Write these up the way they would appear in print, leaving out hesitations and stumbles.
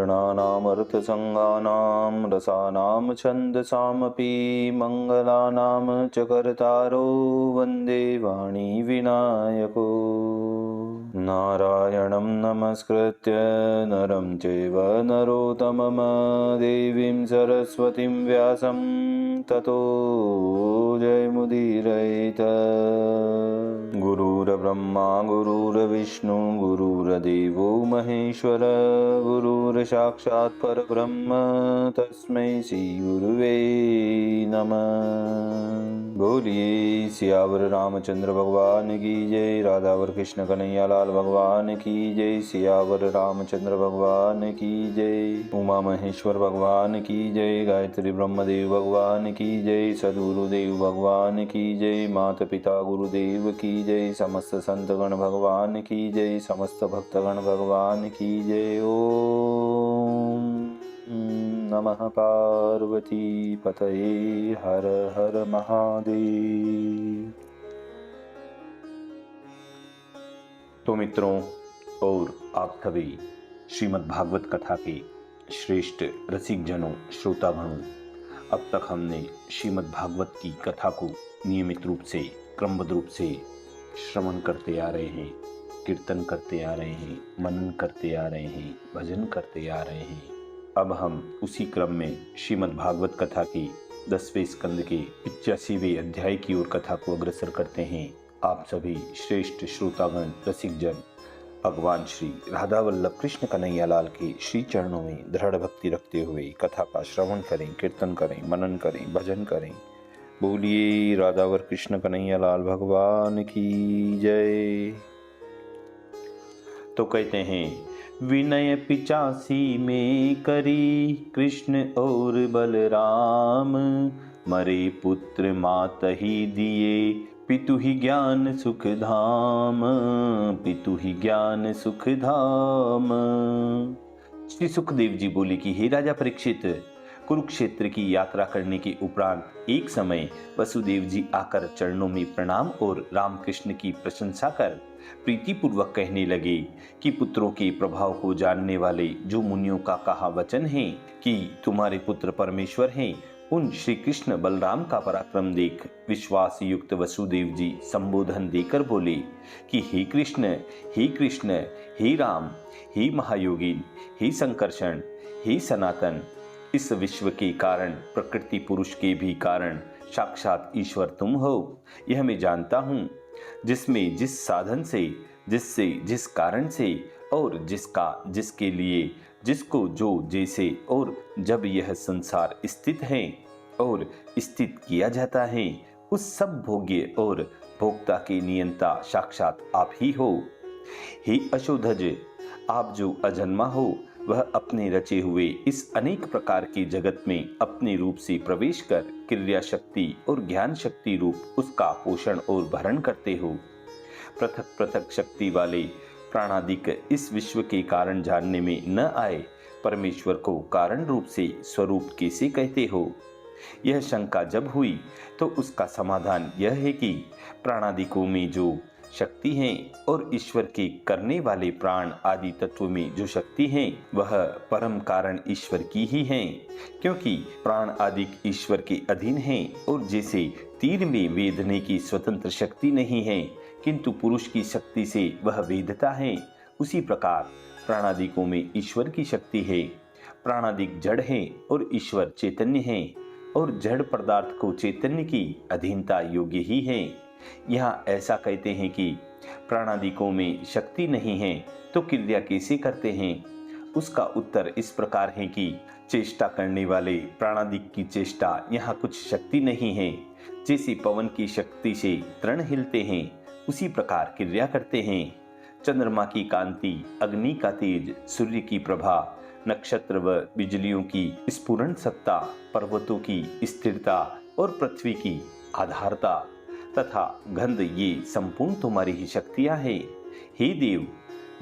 वर्णानामर्थसङ्गानां रसानां छन्दसामपि मङ्गलानां च कर्तारो वन्दे वाणीविनायको। नारायणं नमस्कृत्य नरं चैव नरोत्तमं देवीं सरस्वतीं व्यासं ततो जयमुदीरयेत्। गुरुर्ब्रह्मा गुरुर्विष्णु गुरुर्देवो महेश्वर गुरुर्साक्षात् परब्रह्म तस्मै श्रीगुरुवे नमः। बोलिए सियावर रामचंद्र भगवान की जय, राधावर कृष्ण कन्हैया लाल भगवान की जय, सियावर रामचंद्र भगवान की जय, उमा महेश्वर भगवान की जय, गायत्री ब्रह्मदेव भगवान की जय, सद्गुरुदेव भगवान की जय, माता पिता गुरुदेव की जय, समस्त संतगण भगवान की जय, समस्त भक्तगण भगवान की जय। ओम नमः पार्वती पतये हर हर महादेव। तो मित्रों और आप सभी श्रीमद् भागवत कथा के श्रेष्ठ रसिक जनों, श्रोतागणों, अब तक हमने श्रीमद् भागवत की कथा को नियमित रूप से, क्रमबद्ध रूप से श्रवण करते आ रहे हैं, कीर्तन करते आ रहे हैं, मनन करते आ रहे हैं, भजन करते आ रहे हैं। अब हम उसी क्रम में श्रीमद् भागवत कथा के 10वें स्कंद के 85वें अध्याय की ओर कथा को अग्रसर करते हैं। आप सभी श्रेष्ठ श्रोतागण, रसिक जन भगवान श्री राधा वल्लभ कृष्ण कन्हैया लाल के श्री चरणों में दृढ़ भक्ति रखते हुए कथा का श्रवण करें, कीर्तन करें, मनन करें, भजन करें। बोलिए राधावर कृष्ण कन्हैया लाल भगवान की जय। तो कहते हैं, विनय 85 में करी कृष्ण और बलराम, मरे पुत्र मात ही दिए पितु ही ज्ञान सुख धाम, पितु ही ज्ञान सुख धाम। श्री सुखदेव जी बोले कि हे राजा परीक्षित, कुरुक्षेत्र की यात्रा करने के उपरांत एक समय वसुदेव जी आकर चरणों में प्रणाम और रामकृष्ण की प्रशंसा कर प्रीतिपूर्वक कहने लगे कि पुत्रों के प्रभाव को जानने वाले जो मुनियों का कहा वचन है कि तुम्हारे पुत्र परमेश्वर हैं, उन श्री कृष्ण बलराम का पराक्रम देख विश्वास युक्त वसुदेव जी संबोधन देकर बोले कि हे कृष्ण, हे कृष्ण, हे राम, हे महायोगिन, हे संकर्षण, हे सनातन, इस विश्व के कारण, प्रकृति पुरुष के भी कारण साक्षात ईश्वर तुम हो, यह मैं जानता हूँ। जिसमें जिस साधन से, जिससे जिस कारण से और जिसका जिसके लिए, जिसको जो जैसे और जब यह संसार स्थित है और स्थित किया जाता है, उस सब भोग्य और भोक्ता के नियंता साक्षात आप ही हो। हे अशोधज, आप जो अजन्मा हो, वह अपने रचे हुए इस अनेक प्रकार के जगत में अपने रूप से प्रवेश कर क्रिया शक्ति और ज्ञान शक्ति रूप उसका पोषण और भरण करते हो। पृथक पृथक शक्ति वाले प्राणादिक इस विश्व के कारण जानने में न आए परमेश्वर को कारण रूप से स्वरूप कैसे कहते हो? यह शंका जब हुई तो उसका समाधान यह है कि प्राणादिकों में जो शक्ति है और ईश्वर के करने वाले प्राण आदि तत्व में जो शक्ति है, वह परम कारण ईश्वर की ही है, क्योंकि प्राण आदि ईश्वर के अधीन हैं। और जैसे तीर में वेदने की स्वतंत्र शक्ति नहीं है किंतु पुरुष की शक्ति से वह वेदता है, उसी प्रकार प्राणादिकों में ईश्वर की शक्ति है। प्राणादिक जड़ है और ईश्वर चैतन्य है, और जड़ पदार्थ को चैतन्य की अधीनता योग्य ही है। यहाँ ऐसा कहते हैं कि प्राणादिकों में शक्ति नहीं है तो क्रिया कैसे करते हैं? उसका उत्तर इस प्रकार है कि चेष्टा करने वाले प्राणादिक की चेष्टा यहाँ कुछ शक्ति नहीं है। जैसे पवन की शक्ति से तृण हिलते हैं, उसी प्रकार क्रिया करते हैं। चंद्रमा की कांति, अग्नि का तेज, सूर्य की प्रभा, नक्षत्र व बिजलियों की स्फुरण सत्ता, पर्वतों की स्थिरता और पृथ्वी की आधारता तथा गंध, ये संपूर्ण तुम्हारी ही शक्तियां हैं। हे देव,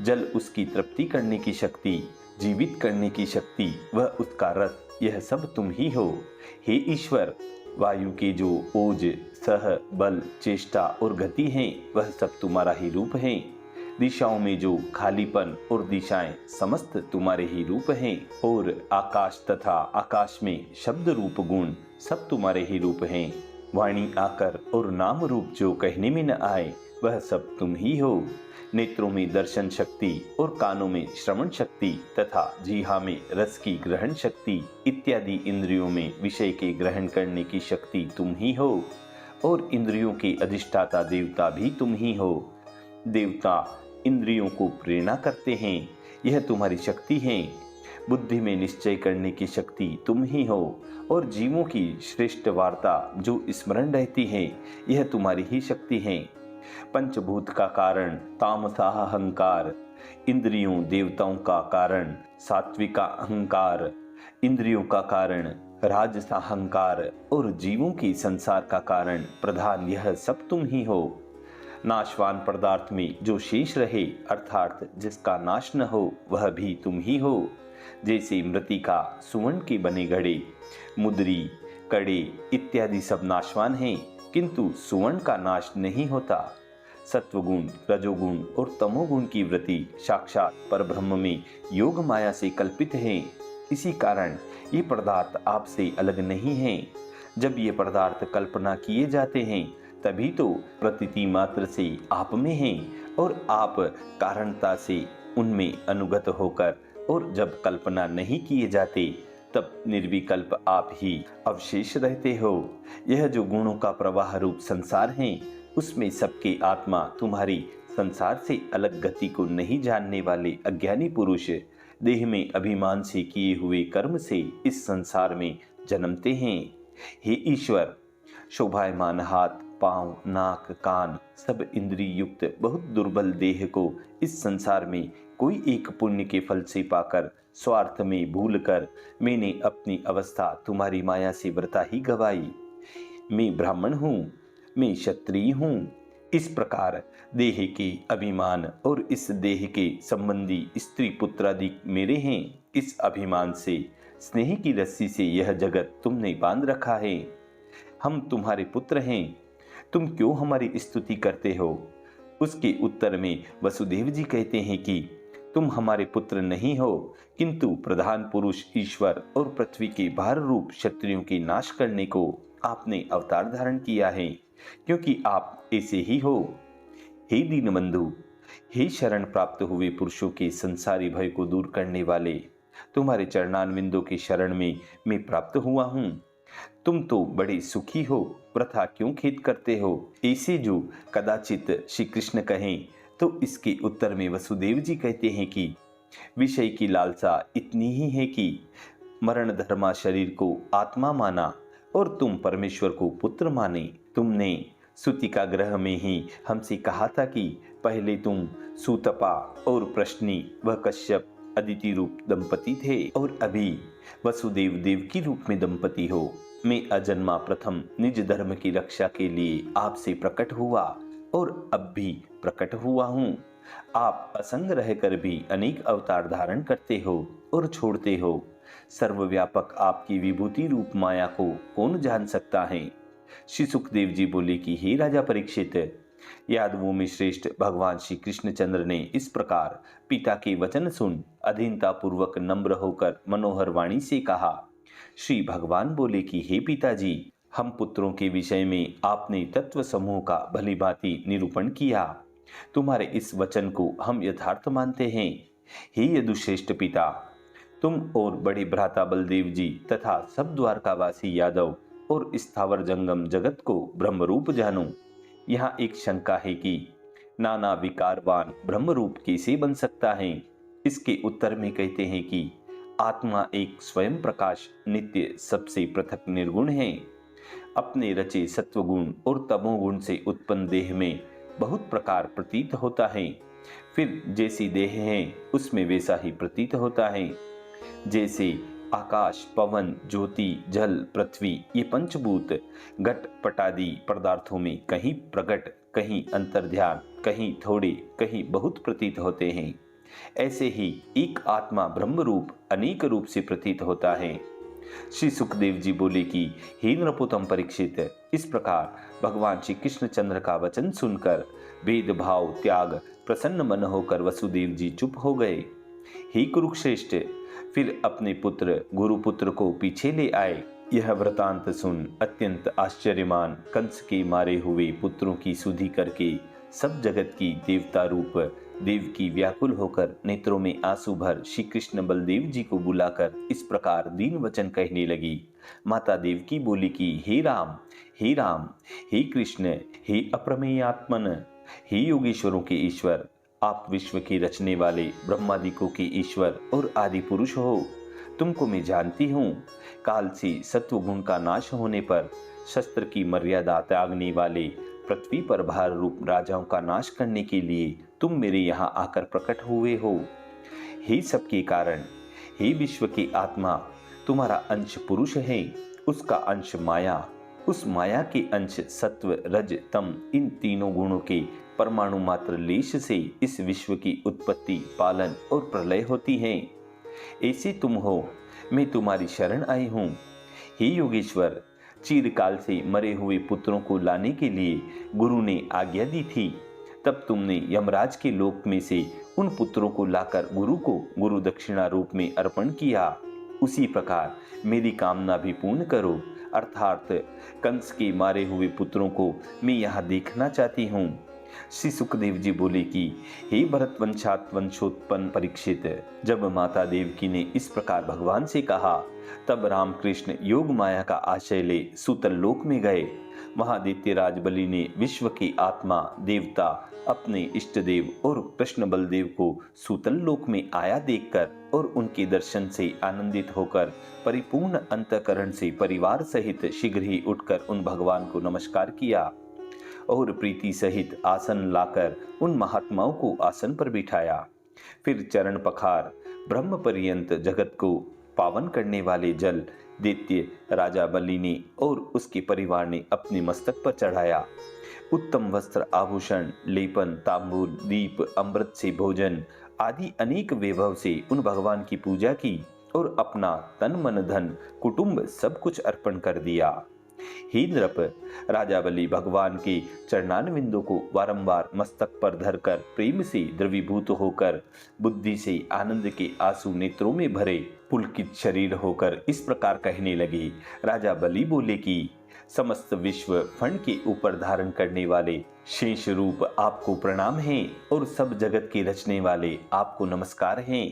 जल उसकी तृप्ति करने की शक्ति, जीवित करने की शक्ति, वह उसका रथ, यह सब तुम ही हो। हे ईश्वर, वायु के जो ओज, सह, बल, चेष्टा और गति हैं, वह सब तुम्हारा ही रूप है। दिशाओं में जो खालीपन और दिशाएं समस्त तुम्हारे ही रूप हैं, और आकाश तथा आकाश में शब्द रूप गुण सब तुम्हारे ही रूप हैं। वाणी आकर और नाम रूप जो कहने में न आए वह सब तुम ही हो। नेत्रों में दर्शन शक्ति और कानों में श्रवण शक्ति तथा जीहा में रस की ग्रहण शक्ति इत्यादि इंद्रियों में विषय के ग्रहण करने की शक्ति तुम ही हो, और इंद्रियों के अधिष्ठाता देवता भी तुम ही हो। देवता इंद्रियों को प्रेरणा करते हैं, यह तुम्हारी शक्ति है। बुद्धि में निश्चय करने की शक्ति तुम ही हो, और जीवों की श्रेष्ठ वार्ता जो स्मरण रहती है यह तुम्हारी ही शक्ति है। पंचभूत का कारण तामसा अहंकार, इंद्रियों देवताओं का कारण सात्विका अहंकार, इंद्रियों का कारण राजस अहंकार, और जीवों की संसार का कारण प्रधान यह सब तुम ही हो। नाशवान पदार्थ में जो शेष रहे अर्थात जिसका नाश न हो वह भी तुम ही हो। जैसे मृतिका, सुवर्ण के बने घड़े, मुद्री, कड़े इत्यादि सब नाशवान हैं, किंतु सुवर्ण का नाश नहीं होता। सत्वगुण, रजोगुण और तमोगुण की वृत्ति साक्षात परब्रह्म में योग माया से कल्पित है। इसी कारण ये पदार्थ आपसे अलग नहीं हैं। जब ये पदार्थ कल्पना किए जाते हैं तभी तो प्रतीति मात्र से आप में हैं, और आप कारणता से उनमें अनुगत होकर, और जब कल्पना नहीं किए जाते तब निर्विकल्प आप ही अवशेष रहते हो। यह जो गुणों का प्रवाह रूप संसार है उसमें सबके आत्मा तुम्हारी संसार से अलग गति को नहीं जानने वाले अज्ञानी पुरुष देह में अभिमान से किए हुए कर्म से इस संसार में जन्मते हैं। हे ईश्वर, शोभायमान हाथ, पांव, नाक, कान सब इंद्रिय युक्त बहुत दुर्बल देह को इस संसार में कोई एक पुण्य के फल से पाकर स्वार्थ में भूलकर मैंने अपनी अवस्था तुम्हारी माया से व्रता ही गवाई। मैं ब्राह्मण हूँ, मैं क्षत्रिय हूँ। इस प्रकार देह के अभिमान और इस देह के संबंधी स्त्री पुत्रादि मेरे हैं, इस अभिमान से स्नेह की रस्सी से यह जगत तुमने बांध रखा है। हम तुम्हारे पुत्र हैं, तुम क्यों हमारी स्तुति करते हो? उसके उत्तर में वसुदेव जी कहते हैं कि तुम हमारे पुत्र नहीं हो, किंतु प्रधान पुरुष ईश्वर और पृथ्वी के भार रूप क्षत्रियों के नाश करने को आपने अवतार धारण किया है, क्योंकि आप ऐसे ही हो। हे दीनबंधु, हे शरण प्राप्त हुए पुरुषों के संसारी भय को दूर करने वाले, तुम्हारे चरणारविंदों के शरण में मैं प्राप्त हुआ हूँ। तुम तो बड़े सुखी हो, वृथा क्यों खेद करते हो? ऐसे जो कदाचित श्री कृष्ण कहें तो इसके उत्तर में वसुदेव जी कहते हैं कि विषय की लालसा इतनी ही है कि मरण धर्मा शरीर को आत्मा माना और तुम परमेश्वर को पुत्र माने। तुमने सूतिका ग्रह में ही हमसे कहा था कि पहले तुम सूतपा और प्रश्नी व कश्यप अदिति रूप दंपति थे, और अभी वसुदेव देव की रूप में दंपति हो। मैं अजन्मा प्रथम निज धर्म की रक्षा के लिए आपसे प्रकट हुआ और अब भी प्रकट हुआ हूँ। आप असंग रहकर भी अनेक अवतार धारण करते हो और छोड़ते हो। सर्वव्यापक आपकी विभूति रूप माया को कौन जान सकता है? श्री सुखदेव जी बोले कि हे राजा परीक्षित, यादवों में श्रेष्ठ भगवान श्री कृष्णचंद्र ने इस प्रकार पिता के वचन सुन अधीनता पूर्वक नम्र होकर मनोहर वाणी से कहा। श्री भगवान बोले कि हे पिताजी, हम पुत्रों के विषय में आपने तत्व समूह का भली भांति निरूपण किया। तुम्हारे इस वचन को हम यथार्थ मानते हैं। हे यदुश्रेष्ठ पिता, तुम और बड़े भ्राता बलदेव जी तथा सब द्वारकावासी यादव और स्थावर जंगम जगत को ब्रह्म रूप जानो। यहाँ एक शंका है कि नाना विकारवान ब्रह्म रूप कैसे बन सकता है? इसके उत्तर में कहते हैं कि आत्मा एक स्वयं प्रकाश नित्य सबसे पृथक निर्गुण है। अपने रचे सत्वगुण और तमोगुण से उत्पन्न देह में बहुत प्रकार प्रतीत होता है, फिर जैसी देह है उसमें वैसा ही प्रतीत होता है। जैसे आकाश, पवन, ज्योति, जल, पृथ्वी ये पंचभूत घट पटादि पदार्थों में कहीं प्रकट, कहीं अंतर्ध्यान, कहीं थोड़े, कहीं बहुत प्रतीत होते हैं, ऐसे ही एक आत्मा ब्रह्म रूप अनेक रूप से प्रतीत होता है। श्री सुखदेव जी बोले कि हे नृपोत्तम परीक्षित, इस प्रकार भगवान श्री कृष्णचंद्र का वचन सुनकर भेदभाव त्याग प्रसन्न मन होकर वसुदेव जी चुप हो गए। हे कुरुश्रेष्ठ, फिर अपने पुत्र गुरुपुत्र को पीछे ले आए। यह वृतांत सुन अत्यंत आश्चर्यमान कंस के मारे हुए पुत्रों की सुधि करके सब जगत की देवता रूप देवकी व्याकुल होकर नेत्रों में आंसू भर श्री कृष्ण बलदेव जी को बुलाकर इस प्रकार दीन वचन कहने लगी। माता देवकी बोली कि हे राम, हे राम, हे कृष्ण, हे अप्रमेय आत्मन, हे योगेश्वरों के ईश्वर, आप विश्व के रचने वाले ब्रह्मादिकों के ईश्वर और आदि पुरुष हो। तुमको मैं जानती हूँ। काल से सत्वगुण का नाश होने पर शस्त्र की मर्यादा त्यागने वाले पृथ्वी पर भार रूप राजाओं का नाश करने के लिए तुम मेरे यहाँ आकर प्रकट हुए हो। हे सबके कारण, हे विश्व की आत्मा, तुम्हारा अंश पुरुष है, उसका अंश माया, उस माया के अंश सत्व रज तम, इन तीनों गुणों के परमाणु मात्र लेश से इस विश्व की उत्पत्ति पालन और प्रलय होती है। ऐसे तुम हो, मैं तुम्हारी शरण आई हूँ। हे योगेश्वर, चिरकाल से मरे हुए पुत्रों को लाने के लिए गुरु ने आज्ञा दी थी। तब तुमने यमराज के लोक में से उन पुत्रों को लाकर गुरु को गुरु दक्षिणा रूप में अर्पण किया। उसी प्रकार मेरी कामना भी पूर्ण करो, अर्थात कंस के मारे हुए पुत्रों को मैं यहाँ देखना चाहती हूँ। श्री सुखदेव जी बोले कि हे भरत वंशोत्पन्न परीक्षित, जब माता देवकी ने इस प्रकार भगवान से कहा, तब रामकृष्ण योग माया का आशय ले सूतल लोक में गए। वहां दैत्यराज बलि ने विश्व की आत्मा देवता अपने इष्ट देव और कृष्ण बलदेव को सूतल लोक में आया देखकर और उनके दर्शन से आनंदित होकर परिपूर्ण अंतःकरण से परिवार सहित शीघ्र ही उठकर उन भगवान को नमस्कार किया और प्रीति सहित आसन लाकर उन महात्माओं को आसन पर बिठाया। फिर चरण पखार ब्रह्म पर्यंत जगत को पावन करने वाले जल दैत्य राजा बलि ने और उसके परिवार ने अपने मस्तक पर चढ़ाया। उत्तम वस्त्र आभूषण लेपन तांबूल दीप अमृत से भोजन आदि अनेक वैभव से उन भगवान की पूजा की और अपना तन मन धन कुटुंब सब कुछ अर्पण कर दिया। हे नृप, राजा बलि भगवान के चरणारविंदों को बारंबार मस्तक पर धरकर प्रेम से द्रवीभूत होकर बुद्धि से आनंद के आंसू नेत्रों में भरे पुलकित शरीर होकर इस प्रकार कहने लगे। राजा बलि बोले कि समस्त विश्व फण के ऊपर धारण करने वाले शेष रूप आपको प्रणाम है और सब जगत के रचने वाले आपको नमस्कार हैं।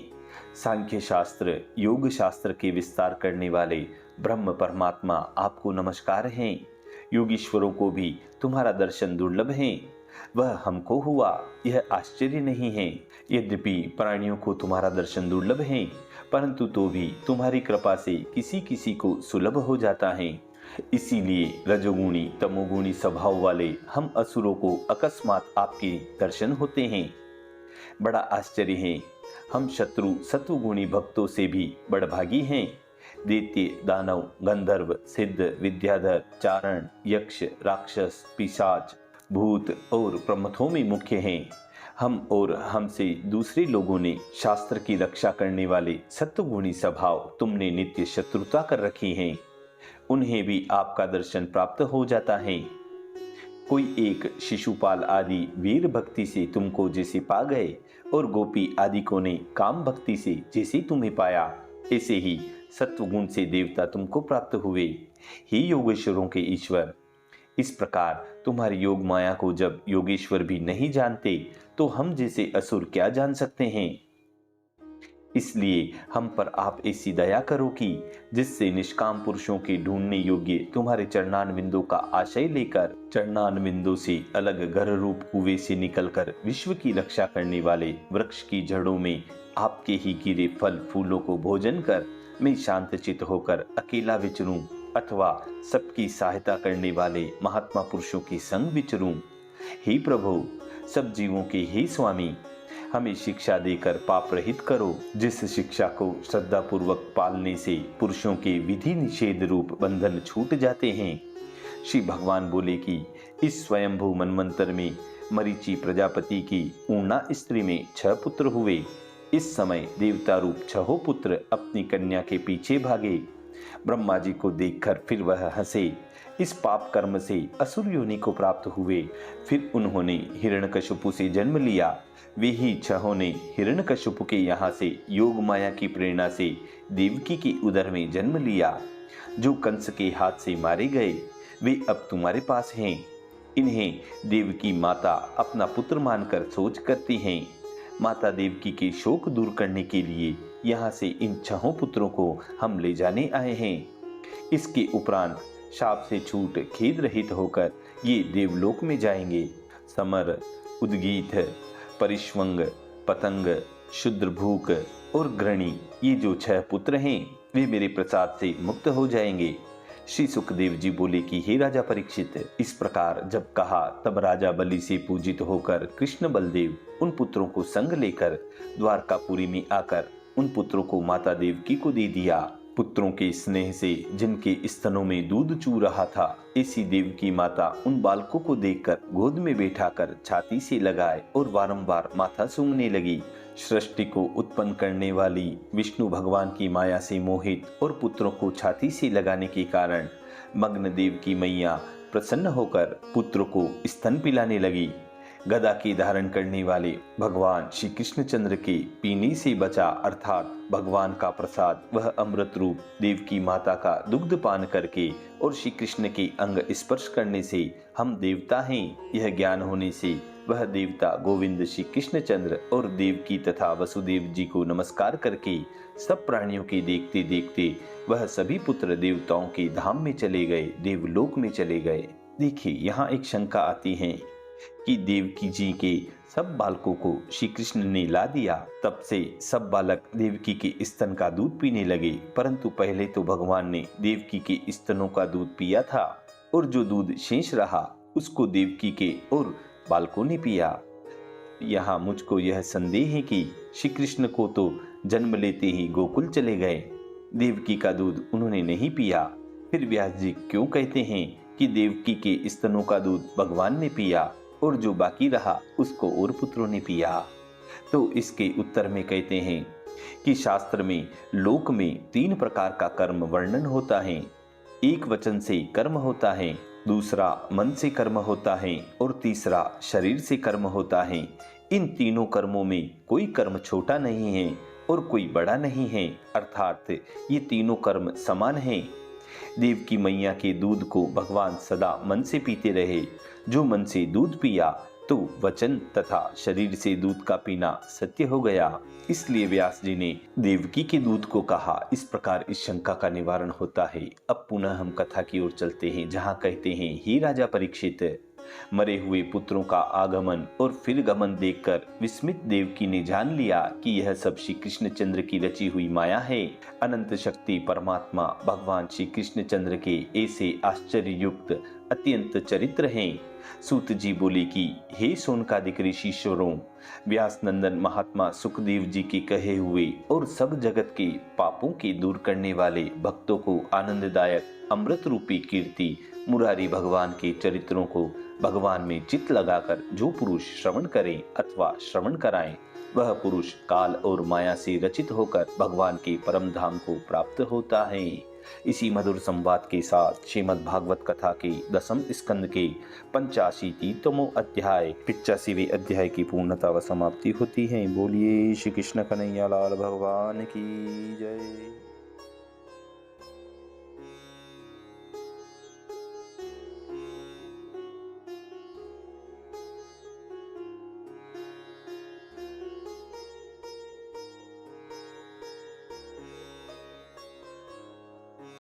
सांख्य शास्त्र योग शास्त्र के विस्तार करने वाले ब्रह्म परमात्मा आपको नमस्कार हैं। योगीश्वरों को भी तुम्हारा दर्शन दुर्लभ है, वह हमको हुआ यह आश्चर्य नहीं है। यद्यपि प्राणियों को तुम्हारा दर्शन दुर्लभ है, परंतु तो भी तुम्हारी कृपा से किसी किसी को सुलभ हो जाता है। इसीलिए रजोगुणी तमोगुणी स्वभाव वाले हम असुरों को अकस्मात आपके दर्शन होते हैं। बड़ा आश्चर्य है, हम शत्रु सत्वगुणी भक्तों से भी बड़भागी हैं। दैत्य दानव गंधर्व सिद्ध विद्याधर चारण यक्ष राक्षस पिशाच भूत और प्रमथों में मुख्य हैं। हम और हमसे दूसरे लोगों ने शास्त्र की रक्षा करने वाले सत्वगुणी स्वभाव तुमने नित्य शत्रुता कर रखी है, उन्हें भी आपका दर्शन प्राप्त हो जाता है। कोई एक शिशुपाल आदि वीर भक्ति से तुमको जैसे पा गए और गोपी आदि को ने काम भक्ति से जैसे तुम्हें पाया, ऐसे ही सत्वगुण से देवता तुमको प्राप्त हुए। हे योगेश्वरों के ईश्वर, इस प्रकार तुम्हारी योग माया को जब योगेश्वर भी नहीं जानते तो हम जैसे असुर क्या जान सकते हैं। इसलिए हम पर आप ऐसी दया करो कि जिससे निष्काम पुरुषों के ढूंढने योग्य तुम्हारे चरणारविंदों का आशय लेकर चरणारविंदों से अलग घर रूप कुएं से निकलकर विश्व की रक्षा करने वाले वृक्ष की जड़ों में आपके ही गिरे फल फूलों को भोजन कर मैं शांत चित्त होकर अकेला विचरूं अथवा सबकी सहायता करने वाले महात्मा पुरुषों के संग विचरूं। हे प्रभु, सब जीवों के हे स्वामी, हमें शिक्षा देकर पाप रहित करो, जिस शिक्षा को श्रद्धा पूर्वक पालने से पुरुषों के विधि निषेध रूप बंधन छूट जाते हैं। श्री भगवान बोले कि इस स्वयंभू मनमंत्र में मरीचि प्रजापति की ऊर्णा स्त्री में 6 पुत्र हुए। इस समय देवता रूप 6 पुत्र अपनी कन्या के पीछे भागे। ब्रह्मा जी को देखकर फिर वह हंसे। इस पाप कर्म से असुर योनि को प्राप्त हुए। फिर उन्होंने हिरण्यकशिपु से जन्म लिया। वे ही छहों ने हिरण्यकशिपु के यहाँ से योग माया की प्रेरणा से देवकी के उदर में जन्म लिया। जो कंस के हाथ से मारे गए वे अब तुम्हारे पास हैं। इन्हें देवकी माता अपना पुत्र मानकर सोच करती हैं। माता देवकी के शोक दूर करने के लिए यहाँ से इन छहों पुत्रों को हम ले जाने आए हैं। इसके उपरांत शाप से छूट खेद रहित होकर ये देवलोक में जाएंगे। समर, उद्गीत, परिश्वंग, पतंग, शुद्रभूक और ग्रणी, ये जो 6 पुत्र हैं वे मेरे प्रसाद से मुक्त हो जाएंगे। श्री सुखदेव जी बोले कि हे राजा परीक्षित, इस प्रकार जब कहा तब राजा बलि से पूजित होकर कृष्ण बलदेव उन पुत्रों को संग लेकर द्वारकापुरी में आकर उन पुत्रों को माता देवकी को दे दिया। पुत्रों के स्नेह से जिनके स्तनों में दूध चू रहा था, ऐसी देवकी माता उन बालकों को देखकर गोद में बैठाकर छाती से लगाए और बारंबार माथा सूंघने लगी। सृष्टि को उत्पन्न करने वाली विष्णु भगवान की माया से मोहित और पुत्रों को छाती से लगाने के कारण मग्न देव की मैया प्रसन्न होकर पुत्र को स्तन पिलाने लगी। गदा के धारण करने वाले भगवान श्री कृष्णचंद्र के पीने से बचा अर्थात भगवान का प्रसाद वह अमृत रूप देवकी माता का दुग्ध पान करके और श्री कृष्ण के अंग स्पर्श करने से हम देवता हैं, यह ज्ञान होने से वह देवता गोविंद श्री कृष्णचंद्र और देवकी तथा वसुदेव जी को नमस्कार करके सब प्राणियों के देखते देखते वह सभी पुत्र देवताओं के धाम में चले गए, देवलोक में चले गए। देखिए यहाँ एक शंका आती है कि देवकी जी के सब बालकों को श्री कृष्ण ने ला दिया, तब से सब बालक देवकी के स्तन का दूध पीने लगे। परंतु पहले तो भगवान ने देवकी के स्तनों का दूध पिया था और जो दूध शेष रहा उसको देवकी के और बालकों ने पिया। यहाँ मुझको यह संदेह है कि श्री कृष्ण को तो जन्म लेते ही गोकुल चले गए, देवकी का दूध उन्होंने नहीं पिया। फिर व्यास जी क्यों कहते हैं कि देवकी के स्तनों का दूध भगवान ने पिया और जो बाकी रहा उसको और पुत्रों ने पिया? तो इसके उत्तर में कहते हैं कि शास्त्र में लोक में 3 प्रकार का कर्म वर्णन होता है। एक वचन से कर्म होता है, दूसरा मन से कर्म होता है और तीसरा शरीर से कर्म होता है। इन तीनों कर्मों में कोई कर्म छोटा नहीं है और कोई बड़ा नहीं है, अर्थात ये तीनों कर्म समान हैं। देवकी मैया के दूध को भगवान सदा मन से पीते रहे। जो मन से दूध पिया तो वचन तथा शरीर से दूध का पीना सत्य हो गया। इसलिए व्यास जी ने देवकी के दूध को कहा। इस प्रकार इस शंका का निवारण होता है। अब पुनः हम कथा की ओर चलते हैं, जहाँ कहते हैं, हे राजा परीक्षित, मरे हुए पुत्रों का आगमन और फिर गमन देखकर विस्मित देवकी ने जान लिया कि यह सब श्री कृष्णचंद्र की रची हुई माया है। अनंत शक्ति परमात्मा भगवान श्री कृष्णचंद्र के ऐसे आश्चर्य युक्त अत्यंत चरित्र हैं। सूत जी बोले कि हे सोनकादिक ऋषिश्वरों, व्यास नंदन महात्मा सुखदेव जी के कहे हुए और सब जगत के पापों के दूर करने वाले भक्तों को आनंददायक अमृत रूपी कीर्ति मुरारी भगवान के चरित्रों को भगवान में चित्त लगाकर जो पुरुष श्रवण करें अथवा श्रवण कराएं, वह पुरुष काल और माया से रचित होकर भगवान के परम धाम को प्राप्त होता है। इसी मधुर संवाद के साथ श्रीमद् भागवत कथा के 10वें स्कंद के 85वें अध्याय 85वें अध्याय की पूर्णता व समाप्ति होती है। बोलिए श्री कृष्ण कन्हैया लाल भगवान की जय।